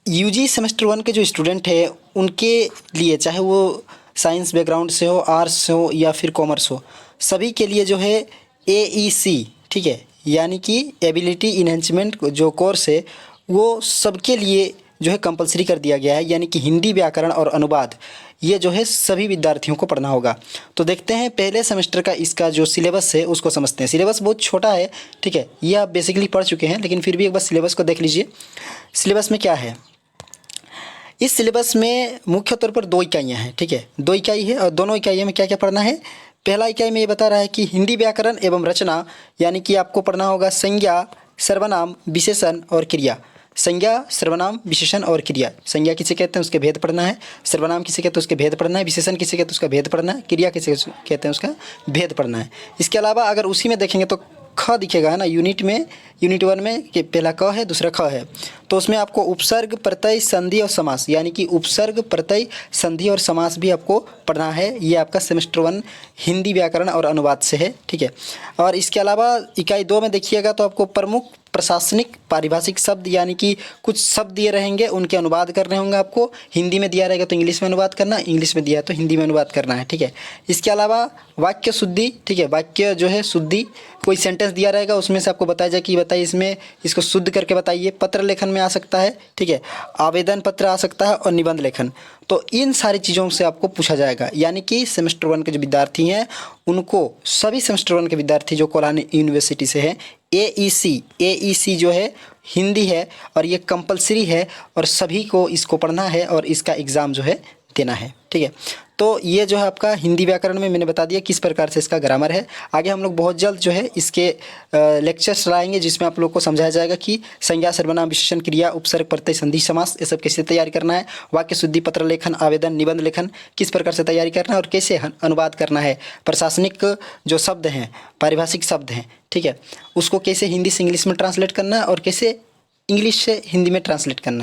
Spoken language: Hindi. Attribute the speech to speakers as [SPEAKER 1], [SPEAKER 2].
[SPEAKER 1] यूजी सेमेस्टर 1 के जो स्टूडेंट है उनके लिए, चाहे वो साइंस बैकग्राउंड से हो, आर्ट्स हो या फिर कॉमर्स हो, सभी के लिए जो है AEC, ठीक है, यानी कि एबिलिटी इन्हेंसमेंट जो कोर्स है वो सबके लिए जो है कंपलसरी कर दिया गया है। यानी कि हिंदी, व्याकरण और अनुवाद ये जो है सभी विद्यार्थियों को पढ़ना होगा। तो देखते हैं पहले सेमेस्टर का इसका जो सिलेबस है उसको समझते हैं। सिलेबस बहुत छोटा है, ठीक है, ये आप बेसिकली पढ़ चुके हैं, लेकिन फिर भी एक बार सिलेबस को देख लीजिए। सिलेबस में क्या है, इस सिलेबस में मुख्य तौर पर 2 इकाइयाँ हैं, ठीक है, 2 इकाई है और दोनों इकाइयों में क्या क्या पढ़ना है। पहला इकाई में ये बता रहा है कि हिंदी व्याकरण एवं रचना, यानी कि आपको पढ़ना होगा संज्ञा, सर्वनाम, विशेषण और क्रिया। संज्ञा, सर्वनाम, विशेषण और क्रिया। संज्ञा किसे कहते हैं उसके भेद पढ़ना है, सर्वनाम किसे कहते हैं उसके भेद पढ़ना है, विशेषण किसे कहते हैं उसका भेद पढ़ना है, क्रिया किसे कहते हैं उसका भेद पढ़ना है। इसके अलावा अगर उसी में देखेंगे तो ख दिखेगा, है ना, यूनिट 1 में कि पहला क है, दूसरा ख है, तो उसमें आपको उपसर्ग, प्रत्यय, संधि और समास, यानी कि उपसर्ग, प्रत्यय, संधि और समास भी आपको पढ़ना है। ये आपका सेमेस्टर 1 हिंदी, व्याकरण और अनुवाद से है, ठीक है। और इसके अलावा इकाई 2 में देखिएगा तो आपको प्रमुख प्रशासनिक पारिभाषिक शब्द, यानी कि कुछ शब्द दिए रहेंगे, उनके अनुवाद करने होंगे आपको। हिंदी में दिया रहेगा तो इंग्लिश में अनुवाद करना, इंग्लिश में दिया है तो हिंदी में अनुवाद करना है, ठीक है। इसके अलावा वाक्य शुद्धि, ठीक है, वाक्य जो है शुद्धि, कोई सेंटेंस दिया रहेगा उसमें से आपको बताया जाए कि बताइए इसमें इसको शुद्ध करके बताइए। पत्र लेखन में आ सकता है, ठीक है, आवेदन पत्र आ सकता है और निबंध लेखन। तो इन सारी चीज़ों से आपको पूछा जाएगा। यानी कि सेमेस्टर 1 के जो विद्यार्थी हैं उनको, सभी सेमेस्टर 1 के विद्यार्थी जो कोलानी यूनिवर्सिटी से हैं, AEC जो है हिंदी है और ये कंपलसरी है और सभी को इसको पढ़ना है और इसका एग्ज़ाम जो है देना है, ठीक है। तो ये जो है आपका हिंदी व्याकरण में मैंने बता दिया किस प्रकार से इसका ग्रामर है। आगे हम लोग बहुत जल्द जो है इसके लेक्चर्स लाएंगे जिसमें आप लोग को समझाया जाएगा कि संज्ञा, सर्वनाम, विशेषण, क्रिया, उपसर्ग, प्रत्यय, संधि, समास ये सब कैसे तैयारी करना है, वाक्य शुद्धि, पत्र लेखन, आवेदन, निबंध लेखन किस प्रकार से तैयारी करना है और कैसे अनुवाद करना है। प्रशासनिक जो शब्द हैं, पारिभाषिक शब्द हैं, ठीक है, उसको कैसे हिंदी से इंग्लिश में ट्रांसलेट करना है और कैसे इंग्लिश से हिंदी में ट्रांसलेट करना है।